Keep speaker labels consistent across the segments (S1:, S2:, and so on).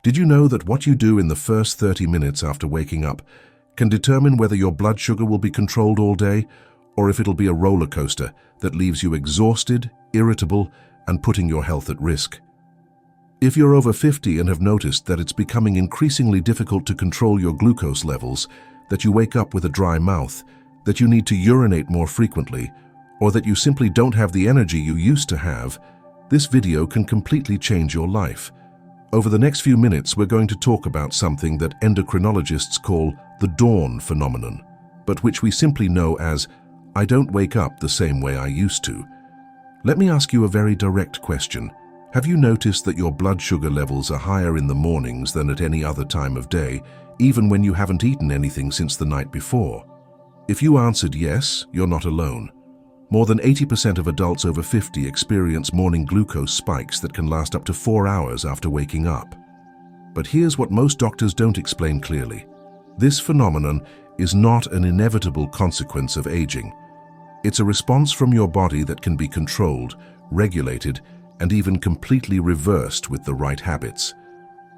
S1: Did you know that what you do in the first 30 minutes after waking up can determine whether your blood sugar will be controlled all day, or if it'll be a roller coaster that leaves you exhausted, irritable, and putting your health at risk? If you're over 50 and have noticed that it's becoming increasingly difficult to control your glucose levels, that you wake up with a dry mouth, that you need to urinate more frequently, or that you simply don't have the energy you used to have, this video can completely change your life. Over the next few minutes, we're going to talk about something that endocrinologists call the dawn phenomenon, but which we simply know as, I don't wake up the same way I used to. Let me ask you a very direct question. Have you noticed that your blood sugar levels are higher in the mornings than at any other time of day, even when you haven't eaten anything since the night before? If you answered yes, you're not alone. More than 80% of adults over 50 experience morning glucose spikes that can last up to 4 hours after waking up. But here's what most doctors don't explain clearly. This phenomenon is not an inevitable consequence of aging. It's a response from your body that can be controlled, regulated, and even completely reversed with the right habits.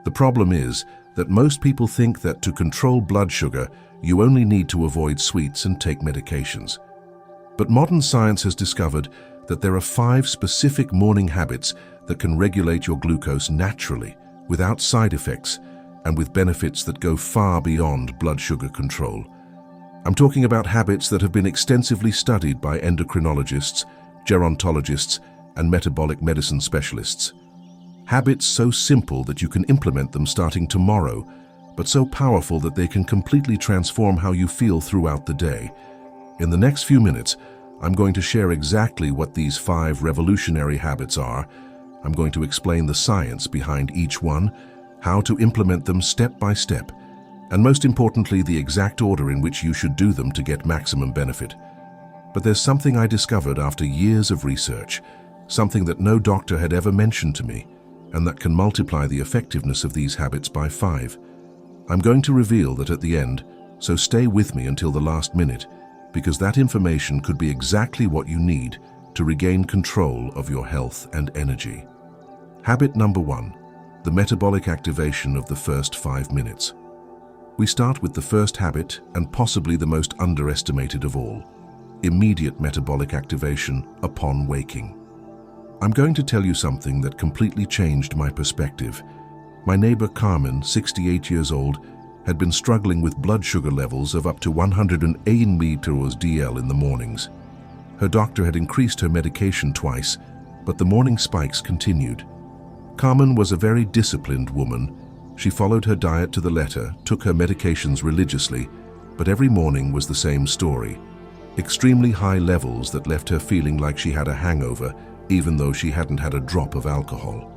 S1: The problem is that most people think that to control blood sugar, you only need to avoid sweets and take medications. But modern science has discovered that there are 5 specific morning habits that can regulate your glucose naturally, without side effects, and with benefits that go far beyond blood sugar control. I'm talking about habits that have been extensively studied by endocrinologists, gerontologists, and metabolic medicine specialists. Habits so simple that you can implement them starting tomorrow, but so powerful that they can completely transform how you feel throughout the day. In the next few minutes, I'm going to share exactly what these 5 revolutionary habits are. I'm going to explain the science behind each one, how to implement them step by step, and most importantly, the exact order in which you should do them to get maximum benefit. But there's something I discovered after years of research, something that no doctor had ever mentioned to me, and that can multiply the effectiveness of these habits by 5. I'm going to reveal that at the end, so stay with me until the last minute, because that information could be exactly what you need to regain control of your health and energy. Habit number 1, the metabolic activation of the first 5 minutes. We start with the first habit, and possibly the most underestimated of all, immediate metabolic activation upon waking. I'm going to tell you something that completely changed my perspective. My neighbor Carmen, 68 years old, had been struggling with blood sugar levels of up to 180 mg/dL in the mornings. Her doctor had increased her medication twice, but the morning spikes continued. Carmen was a very disciplined woman. She followed her diet to the letter, took her medications religiously, but every morning was the same story. Extremely high levels that left her feeling like she had a hangover, even though she hadn't had a drop of alcohol.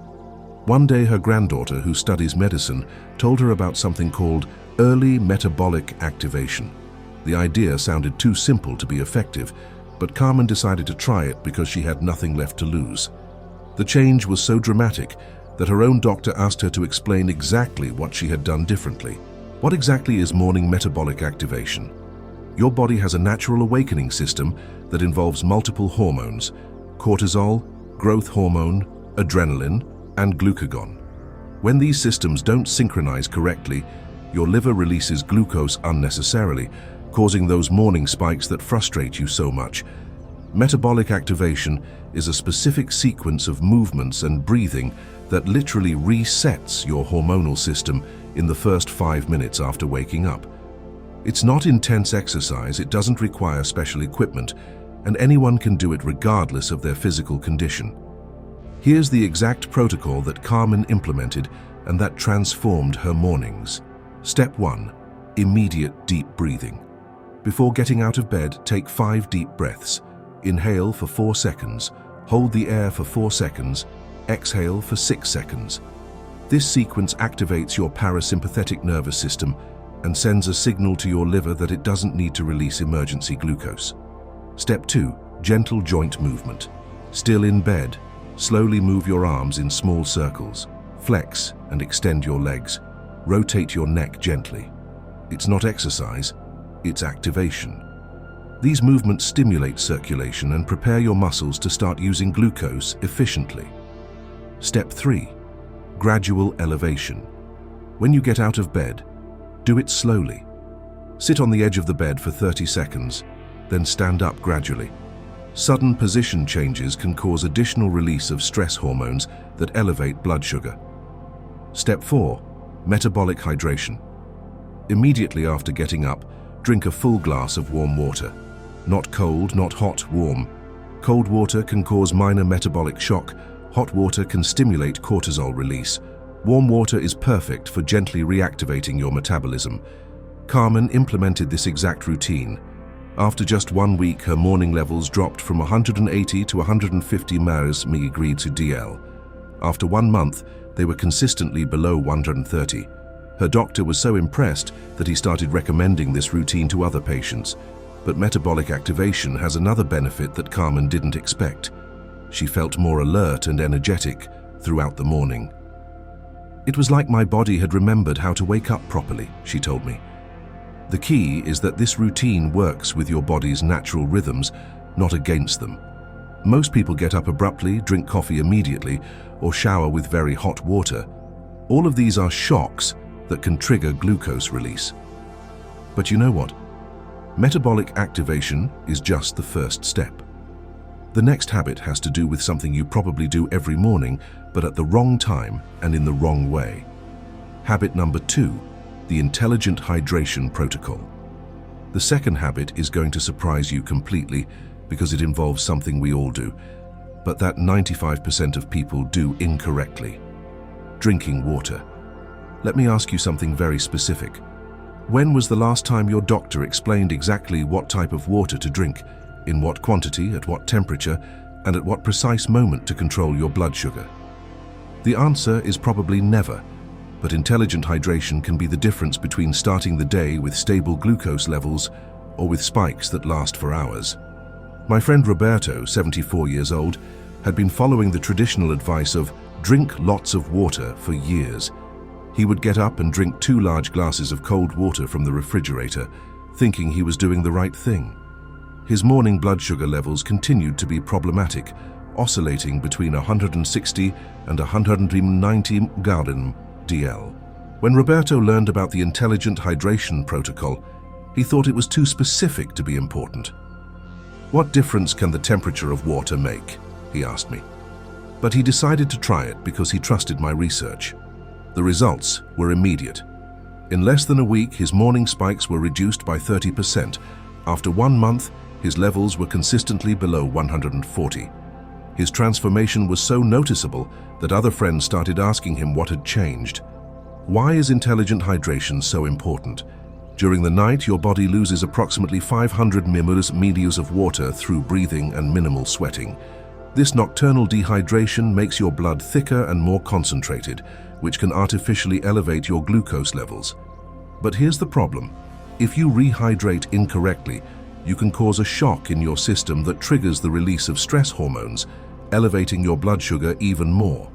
S1: One day her granddaughter, who studies medicine, told her about something called early metabolic activation. The idea sounded too simple to be effective, but Carmen decided to try it because she had nothing left to lose. The change was so dramatic that her own doctor asked her to explain exactly what she had done differently. What exactly is morning metabolic activation? Your body has a natural awakening system that involves multiple hormones: cortisol, growth hormone, adrenaline, and glucagon. When these systems don't synchronize correctly, your liver releases glucose unnecessarily, causing those morning spikes that frustrate you so much. Metabolic activation is a specific sequence of movements and breathing that literally resets your hormonal system in the first 5 minutes after waking up. It's not intense exercise, it doesn't require special equipment, and anyone can do it regardless of their physical condition. Here's the exact protocol that Carmen implemented and that transformed her mornings. Step 1. Immediate deep breathing. Before getting out of bed, take 5 deep breaths. Inhale for 4 seconds, hold the air for 4 seconds, exhale for 6 seconds. This sequence activates your parasympathetic nervous system and sends a signal to your liver that it doesn't need to release emergency glucose. Step 2. Gentle joint movement. Still in bed, slowly move your arms in small circles. Flex and extend your legs. Rotate your neck gently. It's not exercise, it's activation. These movements stimulate circulation and prepare your muscles to start using glucose efficiently. Step 3. Gradual elevation. When you get out of bed, do it slowly. Sit on the edge of the bed for 30 seconds, then stand up gradually. Sudden position changes can cause additional release of stress hormones that elevate blood sugar. Step 4. Metabolic hydration. Immediately after getting up, drink a full glass of warm water. Not cold, not hot, warm. Cold water can cause minor metabolic shock. Hot water can stimulate cortisol release. Warm water is perfect for gently reactivating your metabolism. Carmen implemented this exact routine. After just 1 week, her morning levels dropped from 180 to 150 mg/dl. After 1 month, they were consistently below 130. Her doctor was so impressed that he started recommending this routine to other patients. But metabolic activation has another benefit that Carmen didn't expect. She felt more alert and energetic throughout the morning. It was like my body had remembered how to wake up properly, she told me. The key is that this routine works with your body's natural rhythms, not against them. Most people get up abruptly, drink coffee immediately, or shower with very hot water. All of these are shocks that can trigger glucose release. But you know what? Metabolic activation is just the first step. The next habit has to do with something you probably do every morning, but at the wrong time and in the wrong way. Habit number 2, the intelligent hydration protocol. The second habit is going to surprise you completely because it involves something we all do, but that 95% of people do incorrectly. Drinking water. Let me ask you something very specific. When was the last time your doctor explained exactly what type of water to drink, in what quantity, at what temperature, and at what precise moment to control your blood sugar? The answer is probably never, but intelligent hydration can be the difference between starting the day with stable glucose levels or with spikes that last for hours. My friend Roberto, 74 years old, had been following the traditional advice of drink lots of water for years. He would get up and drink 2 large glasses of cold water from the refrigerator, thinking he was doing the right thing. His morning blood sugar levels continued to be problematic, oscillating between 160 and 190 mg/dl. When Roberto learned about the intelligent hydration protocol, he thought it was too specific to be important. "What difference can the temperature of water make?" he asked me. But he decided to try it because he trusted my research. The results were immediate. In less than a week, his morning spikes were reduced by 30%. After 1 month, his levels were consistently below 140. His transformation was so noticeable that other friends started asking him what had changed. Why is intelligent hydration so important? During the night, your body loses approximately 500 milliliters of water through breathing and minimal sweating. This nocturnal dehydration makes your blood thicker and more concentrated, which can artificially elevate your glucose levels. But here's the problem. If you rehydrate incorrectly, you can cause a shock in your system that triggers the release of stress hormones, elevating your blood sugar even more.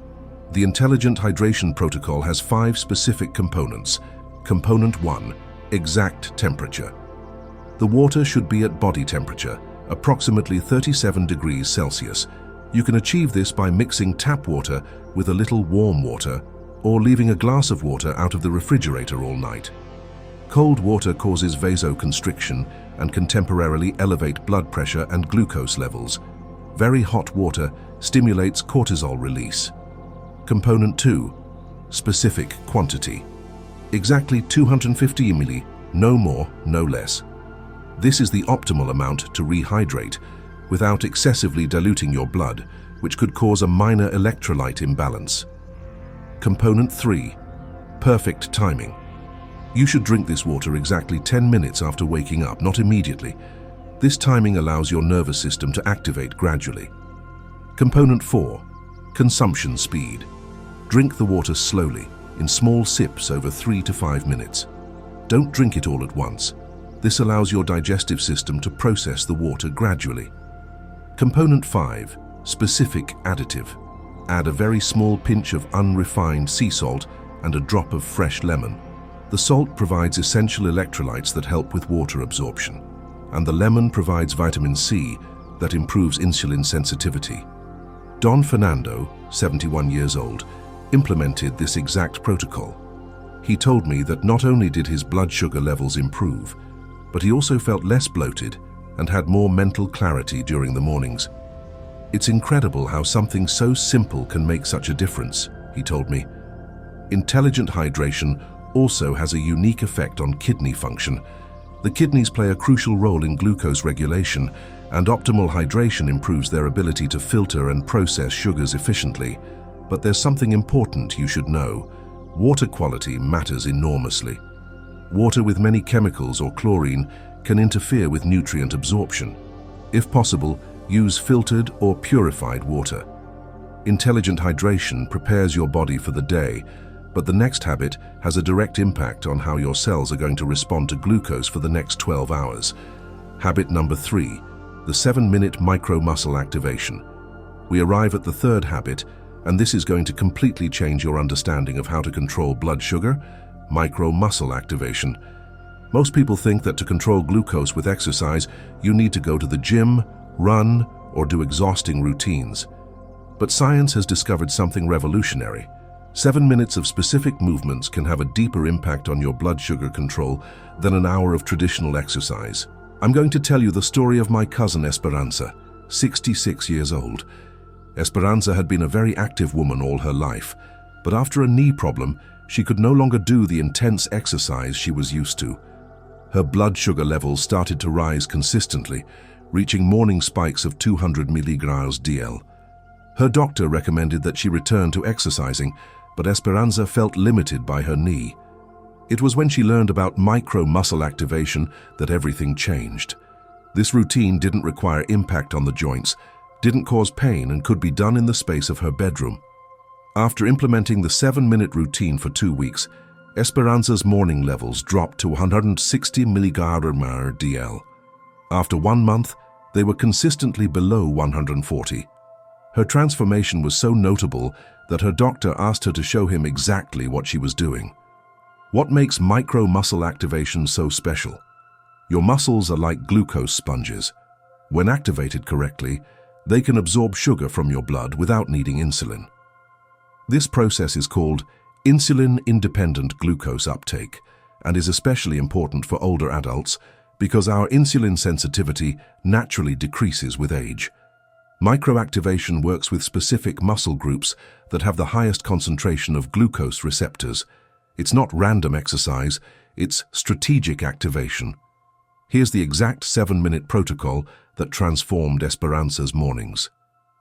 S1: The intelligent hydration protocol has 5 specific components. Component 1, exact temperature. The water should be at body temperature, approximately 37 degrees Celsius. You can achieve this by mixing tap water with a little warm water or leaving a glass of water out of the refrigerator all night. Cold water causes vasoconstriction and can temporarily elevate blood pressure and glucose levels. Very hot water stimulates cortisol release. Component 2, specific quantity. Exactly 250 ml, no more, no less. This is the optimal amount to rehydrate without excessively diluting your blood, which could cause a minor electrolyte imbalance. Component 3, perfect timing. You should drink this water exactly 10 minutes after waking up, not immediately. This timing allows your nervous system to activate gradually. Component 4, consumption speed. Drink the water slowly, in small sips over 3 to 5 minutes. Don't drink it all at once. This allows your digestive system to process the water gradually. Component 5, specific additive. Add a very small pinch of unrefined sea salt and a drop of fresh lemon. The salt provides essential electrolytes that help with water absorption, and the lemon provides vitamin C that improves insulin sensitivity. Don Fernando, 71 years old, implemented this exact protocol. He told me that not only did his blood sugar levels improve, but he also felt less bloated and had more mental clarity during the mornings. "It's incredible how something so simple can make such a difference," he told me. Intelligent hydration also has a unique effect on kidney function. The kidneys play a crucial role in glucose regulation, and optimal hydration improves their ability to filter and process sugars efficiently. But there's something important you should know. Water quality matters enormously. Water with many chemicals or chlorine can interfere with nutrient absorption. If possible, use filtered or purified water. Intelligent hydration prepares your body for the day, but the next habit has a direct impact on how your cells are going to respond to glucose for the next 12 hours. Habit number 3, the 7-minute micro-muscle activation. We arrive at the third habit, and this is going to completely change your understanding of how to control blood sugar, micro-muscle activation. Most people think that to control glucose with exercise, you need to go to the gym, run, or do exhausting routines. But science has discovered something revolutionary. 7 minutes of specific movements can have a deeper impact on your blood sugar control than an hour of traditional exercise. I'm going to tell you the story of my cousin Esperanza, 66 years old. Esperanza had been a very active woman all her life, but after a knee problem, she could no longer do the intense exercise she was used to. Her blood sugar levels started to rise consistently, reaching morning spikes of 200 milligrams DL. Her doctor recommended that she return to exercising, but Esperanza felt limited by her knee. It was when she learned about micro-muscle activation that everything changed. This routine didn't require impact on the joints, didn't cause pain, and could be done in the space of her bedroom. After implementing the 7-minute routine for 2 weeks, Esperanza's morning levels dropped to 160 milligrams DL. After 1 month, they were consistently below 140. Her transformation was so notable that her doctor asked her to show him exactly what she was doing. What makes micro-muscle activation so special? Your muscles are like glucose sponges. When activated correctly, they can absorb sugar from your blood without needing insulin. This process is called insulin-independent glucose uptake and is especially important for older adults because our insulin sensitivity naturally decreases with age. Microactivation works with specific muscle groups that have the highest concentration of glucose receptors. It's not random exercise, it's strategic activation. Here's the exact 7-minute protocol that transformed Esperanza's mornings.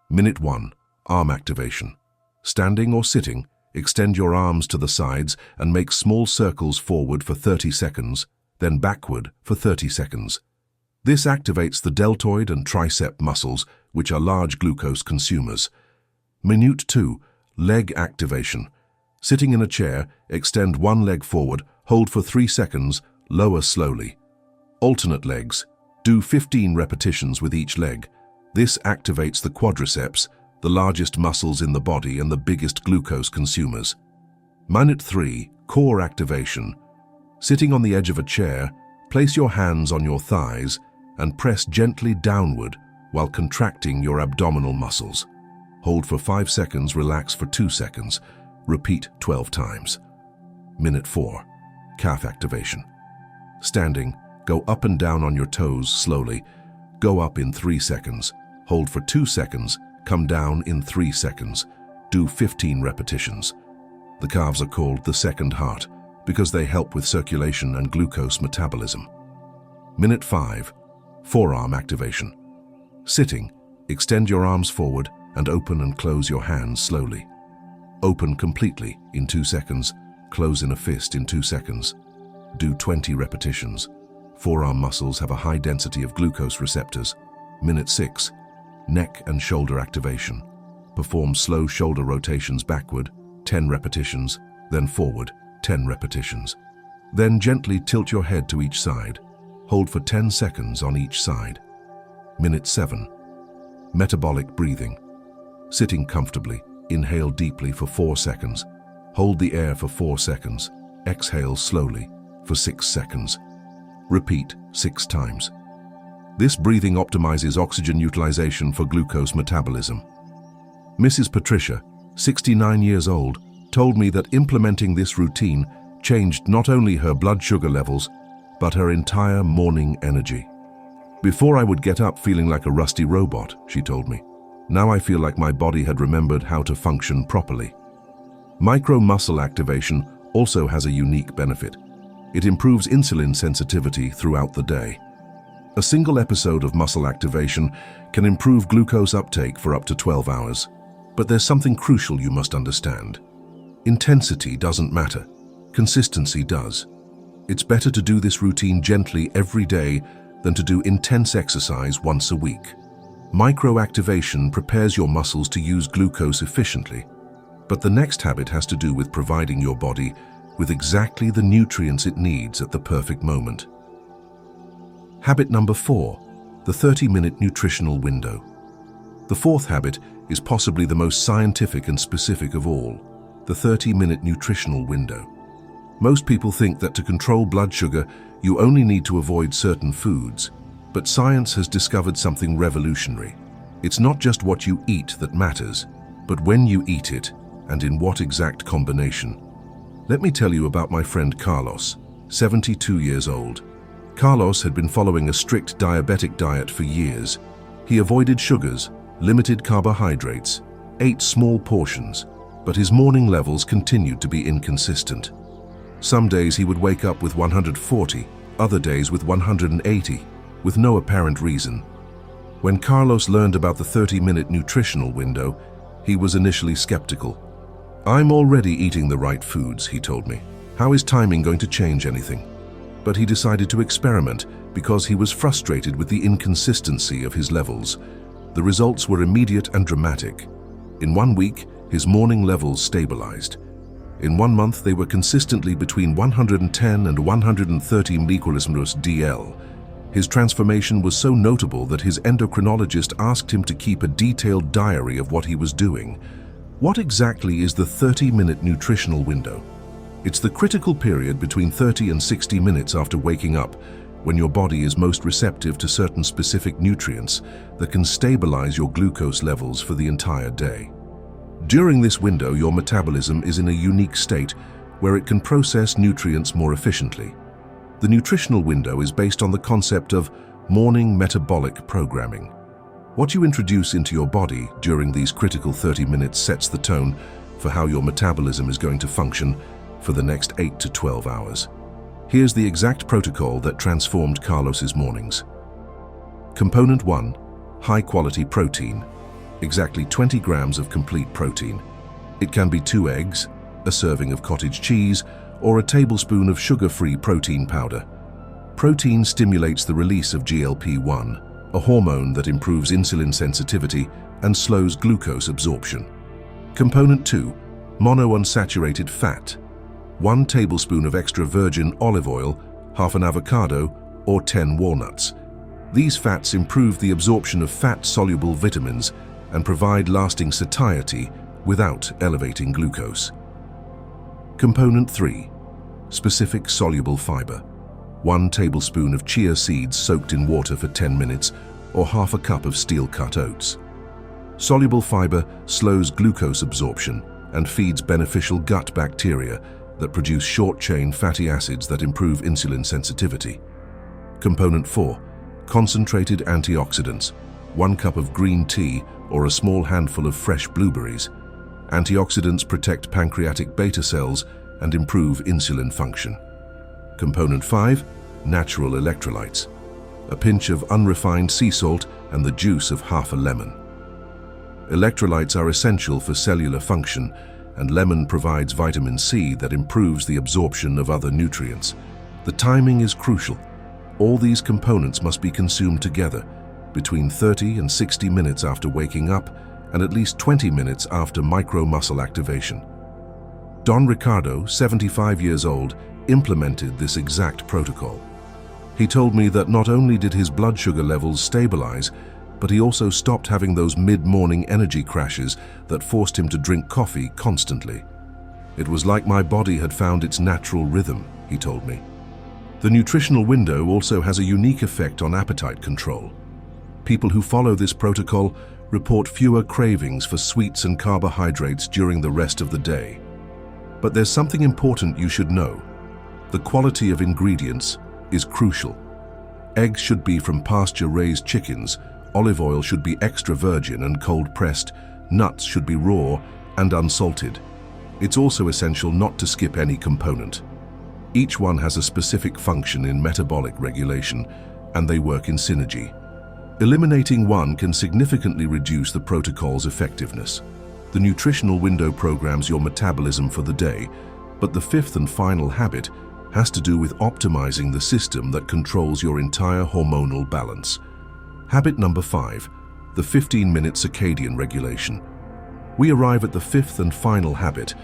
S1: Minute 1, arm activation. Standing or sitting, extend your arms to the sides and make small circles forward for 30 seconds, then backward for 30 seconds. This activates the deltoid and tricep muscles, which are large glucose consumers. Minute 2, leg activation. Sitting in a chair, extend one leg forward, hold for 3 seconds, lower slowly. Alternate legs. Do 15 repetitions with each leg. This activates the quadriceps, the largest muscles in the body and the biggest glucose consumers. Minute 3, core activation. Sitting on the edge of a chair, place your hands on your thighs and press gently downward while contracting your abdominal muscles. Hold for 5 seconds, relax for 2 seconds. Repeat 12 times. Minute 4, calf activation. Standing, go up and down on your toes slowly. Go up in 3 seconds. Hold for 2 seconds. Come down in 3 seconds. Do 15 repetitions. The calves are called the second heart because they help with circulation and glucose metabolism. Minute 5, forearm activation. Sitting, extend your arms forward and open and close your hands slowly. Open completely in 2 seconds, close in a fist in 2 seconds. Do 20 repetitions. Forearm muscles have a high density of glucose receptors. Minute 6, neck and shoulder activation. Perform slow shoulder rotations backward, 10 repetitions, then forward, 10 repetitions. Then gently tilt your head to each side. Hold for 10 seconds on each side. Minute 7, metabolic breathing. Sitting comfortably, inhale deeply for 4 seconds. Hold the air for 4 seconds. Exhale slowly for 6 seconds. Repeat 6 times. This breathing optimizes oxygen utilization for glucose metabolism. Mrs. Patricia, 69 years old, told me that implementing this routine changed not only her blood sugar levels, but her entire morning energy. Before I would get up feeling like a rusty robot, she told me. Now I feel like my body had remembered how to function properly. Micro-muscle activation also has a unique benefit. It improves insulin sensitivity throughout the day. A single episode of muscle activation can improve glucose uptake for up to 12 hours. But there's something crucial you must understand. Intensity doesn't matter. Consistency does. It's better to do this routine gently every day than to do intense exercise once a week. Microactivation prepares your muscles to use glucose efficiently. But the next habit has to do with providing your body with exactly the nutrients it needs at the perfect moment. Habit number 4, the 30-minute nutritional window. The fourth habit is possibly the most scientific and specific of all, the 30-minute nutritional window. Most people think that to control blood sugar, you only need to avoid certain foods, but science has discovered something revolutionary. It's not just what you eat that matters, but when you eat it and in what exact combination. Let me tell you about my friend Carlos, 72 years old. Carlos had been following a strict diabetic diet for years. He avoided sugars, limited carbohydrates, ate small portions, but his morning levels continued to be inconsistent. Some days he would wake up with 140, other days with 180, with no apparent reason. When Carlos learned about the 30-minute nutritional window, he was initially skeptical. "I'm already eating the right foods," he told me. "How is timing going to change anything?" But he decided to experiment because he was frustrated with the inconsistency of his levels. The results were immediate and dramatic. In 1 week, his morning levels stabilized. In 1 month, they were consistently between 110 and 130 microlismers DL. His transformation was so notable that his endocrinologist asked him to keep a detailed diary of what he was doing. What exactly is the 30-minute nutritional window? It's the critical period between 30 and 60 minutes after waking up, when your body is most receptive to certain specific nutrients that can stabilize your glucose levels for the entire day. During this window, your metabolism is in a unique state where it can process nutrients more efficiently. The nutritional window is based on the concept of morning metabolic programming. What you introduce into your body during these critical 30 minutes sets the tone for how your metabolism is going to function for the next 8 to 12 hours. Here's the exact protocol that transformed Carlos's mornings. Component 1, high-quality protein. Exactly 20 grams of complete protein. It can be 2 eggs, a serving of cottage cheese, or a tablespoon of sugar-free protein powder. Protein stimulates the release of GLP-1, a hormone that improves insulin sensitivity and slows glucose absorption. Component 2, monounsaturated fat. 1 tablespoon of extra virgin olive oil, half an avocado, or 10 walnuts. These fats improve the absorption of fat-soluble vitamins and provide lasting satiety without elevating glucose. Component 3, specific soluble fiber. 1 tablespoon of chia seeds soaked in water for 10 minutes, or half a cup of steel-cut oats. Soluble fiber slows glucose absorption and feeds beneficial gut bacteria that produce short-chain fatty acids that improve insulin sensitivity. Component 4, concentrated antioxidants. 1 cup of green tea or a small handful of fresh blueberries. Antioxidants protect pancreatic beta cells and improve insulin function. Component 5, natural electrolytes. A pinch of unrefined sea salt and the juice of half a lemon. Electrolytes are essential for cellular function, and lemon provides vitamin C that improves the absorption of other nutrients. The timing is crucial. All these components must be consumed together, between 30 and 60 minutes after waking up and at least 20 minutes after micro-muscle activation. Don Ricardo, 75 years old, implemented this exact protocol. He told me that not only did his blood sugar levels stabilize, but he also stopped having those mid-morning energy crashes that forced him to drink coffee constantly. "It was like my body had found its natural rhythm," he told me. The nutritional window also has a unique effect on appetite control. People who follow this protocol report fewer cravings for sweets and carbohydrates during the rest of the day. But there's something important you should know. The quality of ingredients is crucial. Eggs should be from pasture-raised chickens, olive oil should be extra virgin and cold-pressed, nuts should be raw and unsalted. It's also essential not to skip any component. Each one has a specific function in metabolic regulation, and they work in synergy. Eliminating one can significantly reduce the protocol's effectiveness. The nutritional window programs your metabolism for the day, but the fifth and final habit has to do with optimizing the system that controls your entire hormonal balance. Habit number 5, the 15-minute circadian regulation. We arrive at the fifth and final habit,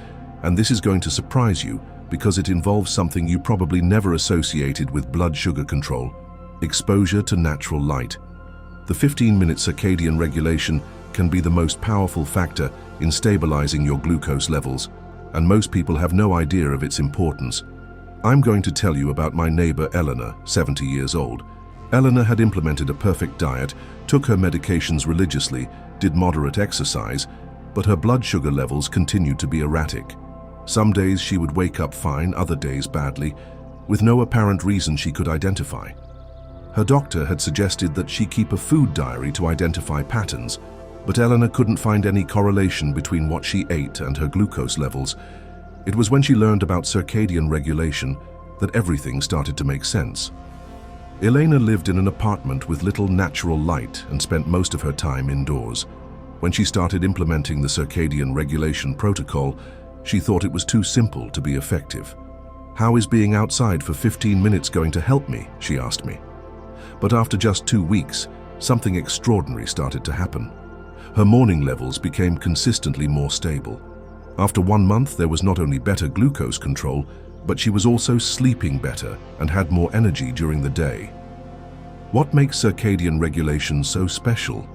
S1: and this is going to surprise you because it involves something you probably never associated with blood sugar control: exposure to natural light. The 15-minute circadian regulation can be the most powerful factor in stabilizing your glucose levels, and most people have no idea of its importance. I'm going to tell you about my neighbor Eleanor, 70 years old. Eleanor had implemented a perfect diet, took her medications religiously, did moderate exercise, but her blood sugar levels continued to be erratic. Some days she would wake up fine, other days badly, with no apparent reason she could identify. Her doctor had suggested that she keep a food diary to identify patterns, but Eleanor couldn't find any correlation between what she ate and her glucose levels. It was when she learned about circadian regulation that everything started to make sense. Elena lived in an apartment with little natural light and spent most of her time indoors. When she started implementing the circadian regulation protocol, she thought it was too simple to be effective. "How is being outside for 15 minutes going to help me?" she asked me. But after just 2 weeks, something extraordinary started to happen. Her morning levels became consistently more stable. After 1 month, there was not only better glucose control, but she was also sleeping better and had more energy during the day. What makes circadian regulation so special?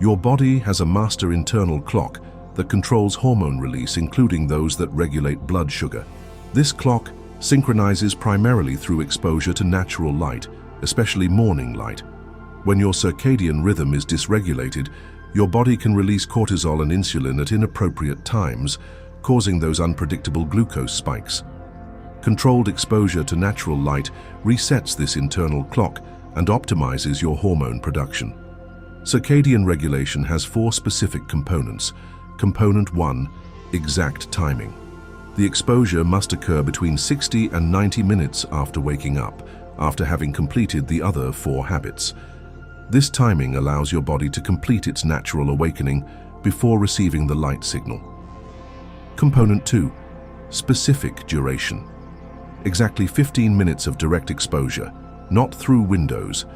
S1: Your body has a master internal clock that controls hormone release, including those that regulate blood sugar. This clock synchronizes primarily through exposure to natural light, especially morning light. When your circadian rhythm is dysregulated, your body can release cortisol and insulin at inappropriate times, causing those unpredictable glucose spikes. Controlled exposure to natural light resets this internal clock and optimizes your hormone production. Circadian regulation has 4 specific components. Component 1, exact timing. The exposure must occur between 60 and 90 minutes after waking up, after having completed the other 4 habits. This timing allows your body to complete its natural awakening before receiving the light signal. Component 2, specific duration. Exactly 15 minutes of direct exposure, not through windows.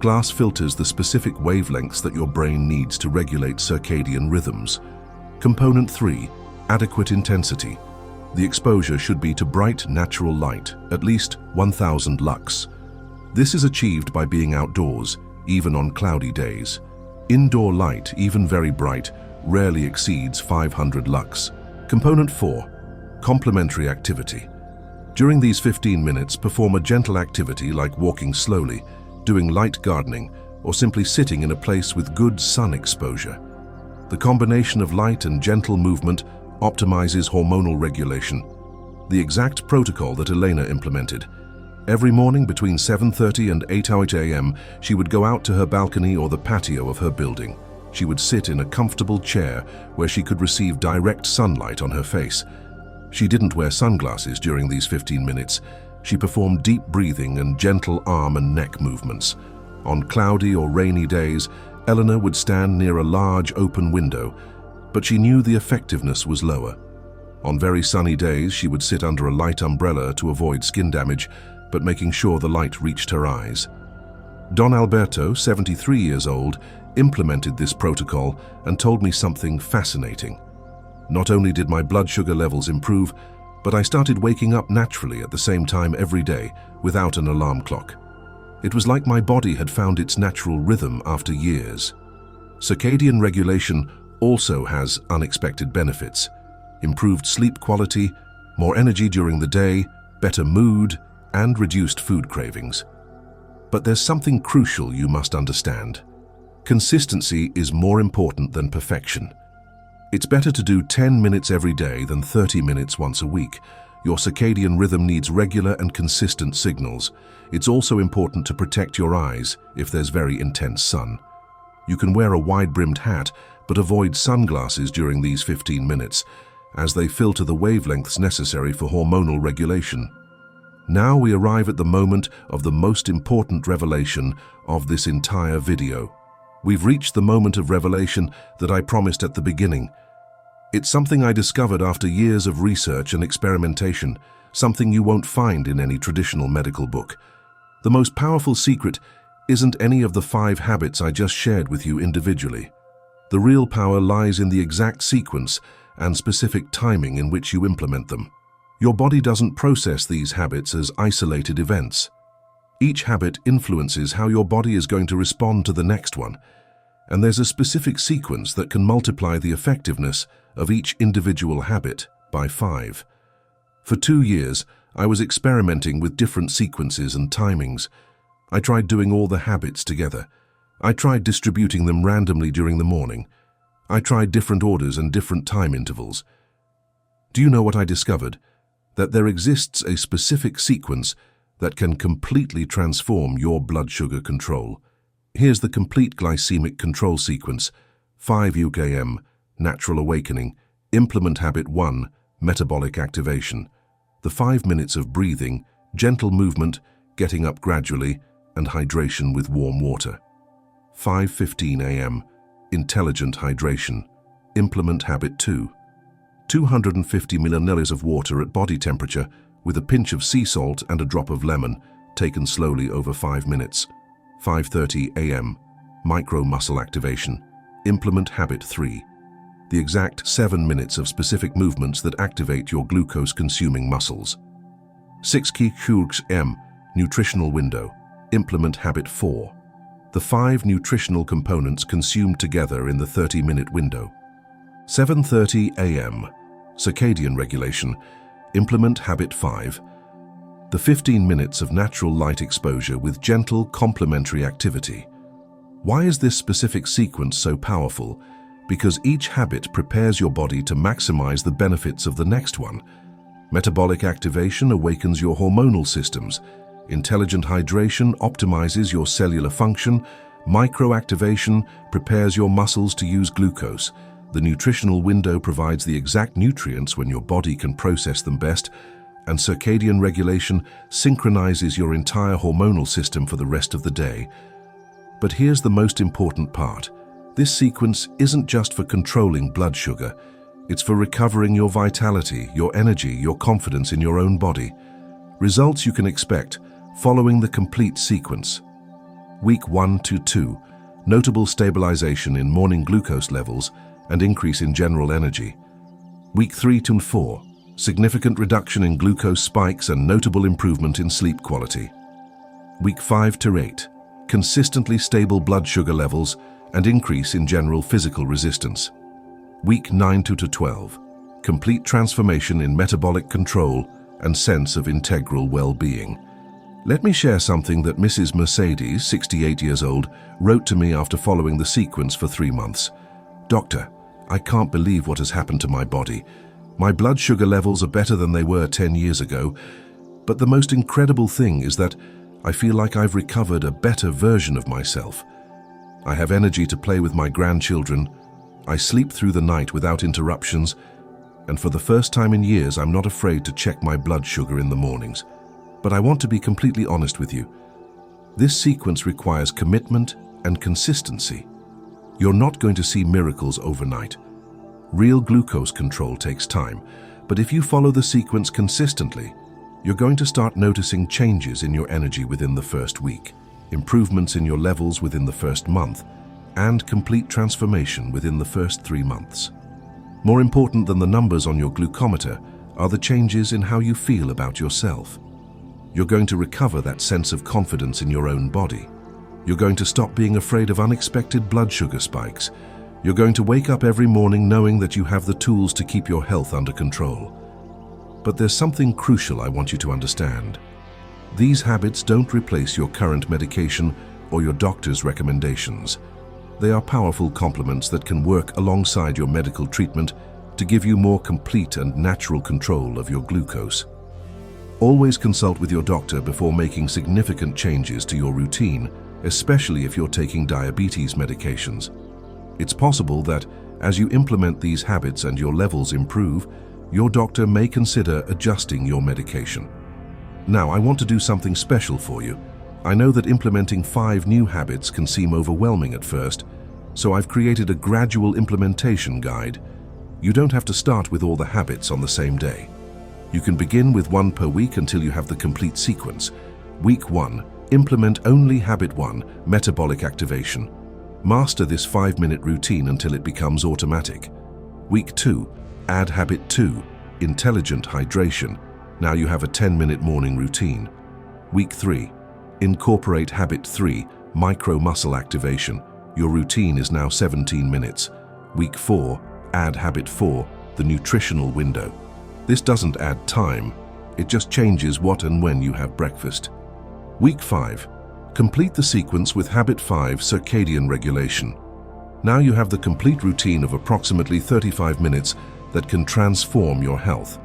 S1: Glass filters the specific wavelengths that your brain needs to regulate circadian rhythms. Component 3, adequate intensity. The exposure should be to bright natural light, at least 1000 lux. This is achieved by being outdoors, even on cloudy days. Indoor light, even very bright, rarely exceeds 500 lux. Component 4, complementary activity. During these 15 minutes, perform a gentle activity like walking slowly, doing light gardening, or simply sitting in a place with good sun exposure. The combination of light and gentle movement optimizes hormonal regulation. The exact protocol that Elena implemented. Every morning between 7:30 and 8 a.m., she would go out to her balcony or the patio of her building. She would sit in a comfortable chair where she could receive direct sunlight on her face. She didn't wear sunglasses during these 15 minutes. She performed deep breathing and gentle arm and neck movements. On cloudy or rainy days, Eleanor would stand near a large open window, but she knew the effectiveness was lower. On very sunny days, she would sit under a light umbrella to avoid skin damage, but making sure the light reached her eyes. Don Alberto, 73 years old, implemented this protocol and told me something fascinating. Not only did my blood sugar levels improve, but I started waking up naturally at the same time every day without an alarm clock. It was like my body had found its natural rhythm after years. Circadian regulation also has unexpected benefits: improved sleep quality, more energy during the day, better mood, and reduced food cravings. But there's something crucial you must understand. Consistency is more important than perfection. It's better to do 10 minutes every day than 30 minutes once a week. Your circadian rhythm needs regular and consistent signals. It's also important to protect your eyes if there's very intense sun. You can wear a wide-brimmed hat, but avoid sunglasses during these 15 minutes, as they filter the wavelengths necessary for hormonal regulation. Now we arrive at the moment of the most important revelation of this entire video. We've reached the moment of revelation that I promised at the beginning. It's something I discovered after years of research and experimentation, something you won't find in any traditional medical book. The most powerful secret isn't any of the 5 habits I just shared with you individually. The real power lies in the exact sequence and specific timing in which you implement them. Your body doesn't process these habits as isolated events. Each habit influences how your body is going to respond to the next one, and there's a specific sequence that can multiply the effectiveness of each individual habit by 5. For 2 years, I was experimenting with different sequences and timings. I tried doing all the habits together. I tried distributing them randomly during the morning. I tried different orders and different time intervals. Do you know what I discovered? That there exists a specific sequence that can completely transform your blood sugar control. Here's the complete glycemic control sequence. 5 UKM, Natural Awakening. Implement Habit 1, Metabolic Activation. The 5 minutes of breathing, gentle movement, getting up gradually, and hydration with warm water. 5:15 AM, Intelligent Hydration. Implement Habit 2. 250 milliliters of water at body temperature with a pinch of sea salt and a drop of lemon, taken slowly over 5 minutes. 5:30 AM, Micro Muscle Activation. Implement Habit 3. The exact 7 minutes of specific movements that activate your glucose-consuming muscles. 6 km, Nutritional Window. Implement Habit 4. The 5 nutritional components consumed together in the 30-minute window. 7:30 AM, Circadian Regulation. Implement Habit 5. The 15 minutes of natural light exposure with gentle complementary activity. Why is this specific sequence so powerful? Because each habit prepares your body to maximize the benefits of the next one. Metabolic activation awakens your hormonal systems. Intelligent hydration optimizes your cellular function. Microactivation prepares your muscles to use glucose. The nutritional window provides the exact nutrients when your body can process them best, and circadian regulation synchronizes your entire hormonal system for the rest of the day. But here's the most important part. This sequence isn't just for controlling blood sugar. It's for recovering your vitality, your energy, your confidence in your own body. Results you can expect following the complete sequence. Week 1 to 2, notable stabilization in morning glucose levels and increase in general energy. Week 3 to 4, significant reduction in glucose spikes and notable improvement in sleep quality. Week 5 to 8, consistently stable blood sugar levels and increase in general physical resistance. Week 9 to 12, complete transformation in metabolic control and sense of integral well-being. Let me share something that Mrs. Mercedes, 68 years old, wrote to me after following the sequence for 3 months. "Doctor, I can't believe what has happened to my body. My blood sugar levels are better than they were 10 years ago, but the most incredible thing is that I feel like I've recovered a better version of myself. I have energy to play with my grandchildren. I sleep through the night without interruptions, and for the first time in years, I'm not afraid to check my blood sugar in the mornings. But I want to be completely honest with you. This sequence requires commitment and consistency. You're not going to see miracles overnight. Real glucose control takes time, but if you follow the sequence consistently, you're going to start noticing changes in your energy within the first week, improvements in your levels within the first month, and complete transformation within the first 3 months. More important than the numbers on your glucometer are the changes in how you feel about yourself. You're going to recover that sense of confidence in your own body. You're going to stop being afraid of unexpected blood sugar spikes. You're going to wake up every morning knowing that you have the tools to keep your health under control. But there's something crucial I want you to understand. These habits don't replace your current medication or your doctor's recommendations. They are powerful complements that can work alongside your medical treatment to give you more complete and natural control of your glucose. Always consult with your doctor before making significant changes to your routine, especially if you're taking diabetes medications. It's possible that, as you implement these habits and your levels improve, your doctor may consider adjusting your medication. Now, I want to do something special for you. I know that implementing 5 new habits can seem overwhelming at first, so I've created a gradual implementation guide. You don't have to start with all the habits on the same day. You can begin with 1 per week until you have the complete sequence. Week 1, implement only Habit 1, metabolic activation. Master this 5-minute routine until it becomes automatic. Week 2, add Habit 2, intelligent hydration. Now you have a 10-minute morning routine. Week 3, incorporate Habit 3, micro muscle activation. Your routine is now 17 minutes. Week 4, add Habit 4, the nutritional window. This doesn't add time, it just changes what and when you have breakfast. Week 5, complete the sequence with Habit 5, circadian regulation. Now you have the complete routine of approximately 35 minutes that can transform your health.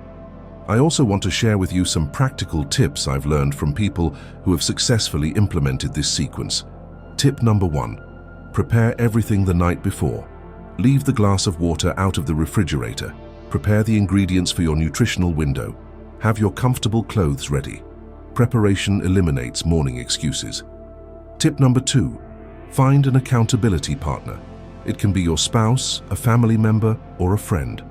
S1: I also want to share with you some practical tips I've learned from people who have successfully implemented this sequence. Tip number 1, prepare everything the night before. Leave the glass of water out of the refrigerator. Prepare the ingredients for your nutritional window. Have your comfortable clothes ready. Preparation eliminates morning excuses. Tip number 2, find an accountability partner. It can be your spouse, a family member, or a friend.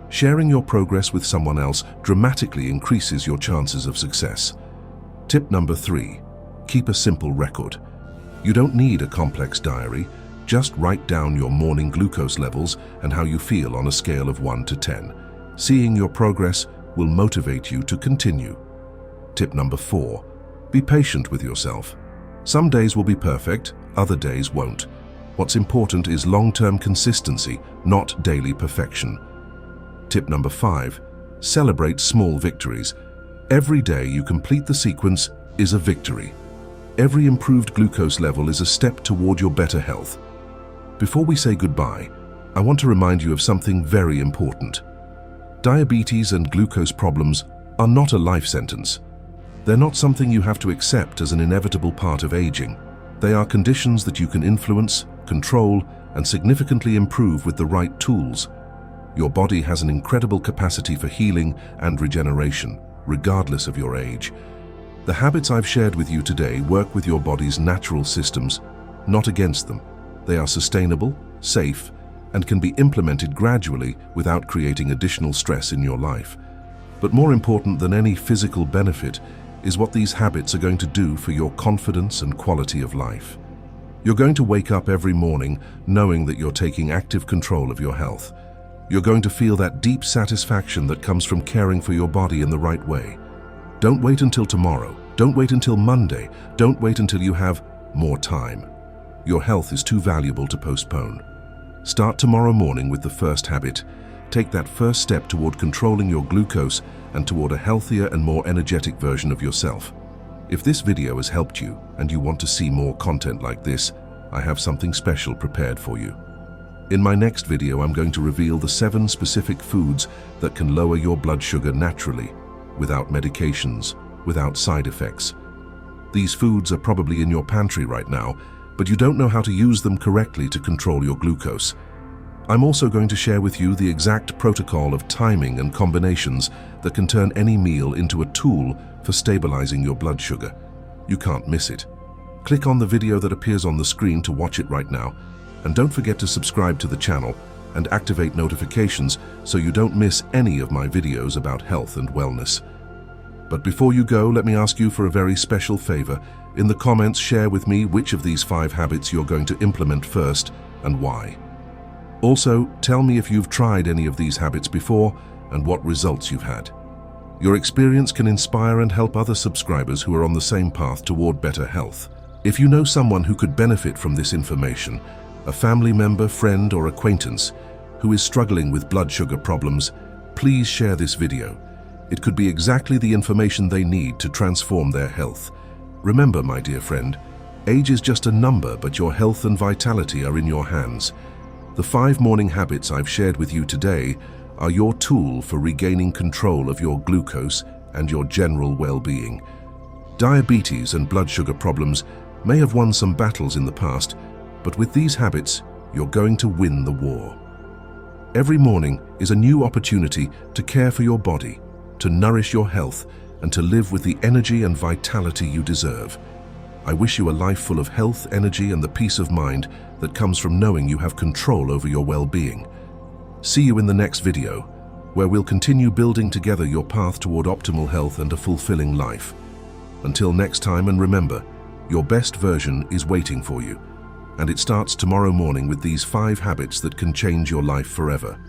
S1: Sharing your progress with someone else dramatically increases your chances of success. Tip number 3, keep a simple record. You don't need a complex diary. Just write down your morning glucose levels and how you feel on a scale of 1 to 10. Seeing your progress will motivate you to continue. Tip number 4, be patient with yourself. Some days will be perfect, other days won't. What's important is long-term consistency, not daily perfection. Tip number 5, celebrate small victories. Every day you complete the sequence is a victory. Every improved glucose level is a step toward your better health. Before we say goodbye, I want to remind you of something very important. Diabetes and glucose problems are not a life sentence. They're not something you have to accept as an inevitable part of aging. They are conditions that you can influence, control, and significantly improve with the right tools. Your body has an incredible capacity for healing and regeneration, regardless of your age. The habits I've shared with you today work with your body's natural systems, not against them. They are sustainable, safe, and can be implemented gradually without creating additional stress in your life. But more important than any physical benefit is what these habits are going to do for your confidence and quality of life. You're going to wake up every morning knowing that you're taking active control of your health. You're going to feel that deep satisfaction that comes from caring for your body in the right way. Don't wait until tomorrow. Don't wait until Monday. Don't wait until you have more time. Your health is too valuable to postpone. Start tomorrow morning with the first habit. Take that first step toward controlling your glucose and toward a healthier and more energetic version of yourself. If this video has helped you and you want to see more content like this, I have something special prepared for you. In my next video, I'm going to reveal the 7 specific foods that can lower your blood sugar naturally, without medications, without side effects. These foods are probably in your pantry right now, but you don't know how to use them correctly to control your glucose. I'm also going to share with you the exact protocol of timing and combinations that can turn any meal into a tool for stabilizing your blood sugar. You can't miss it. Click on the video that appears on the screen to watch it right now, and don't forget to subscribe to the channel and activate notifications so you don't miss any of my videos about health and wellness. But before you go, let me ask you for a very special favor. In the comments, share with me which of these 5 habits you're going to implement first and why. Also, tell me if you've tried any of these habits before and what results you've had. Your experience can inspire and help other subscribers who are on the same path toward better health. If you know someone who could benefit from this information, a family member, friend, or acquaintance who is struggling with blood sugar problems, please share this video. It could be exactly the information they need to transform their health. Remember, my dear friend, age is just a number, but your health and vitality are in your hands. The 5 morning habits I've shared with you today are your tool for regaining control of your glucose and your general well-being. Diabetes and blood sugar problems may have won some battles in the past, but with these habits, you're going to win the war. Every morning is a new opportunity to care for your body, to nourish your health, and to live with the energy and vitality you deserve. I wish you a life full of health, energy, and the peace of mind that comes from knowing you have control over your well-being. See you in the next video, where we'll continue building together your path toward optimal health and a fulfilling life. Until next time, and remember, your best version is waiting for you. And it starts tomorrow morning with these 5 habits that can change your life forever.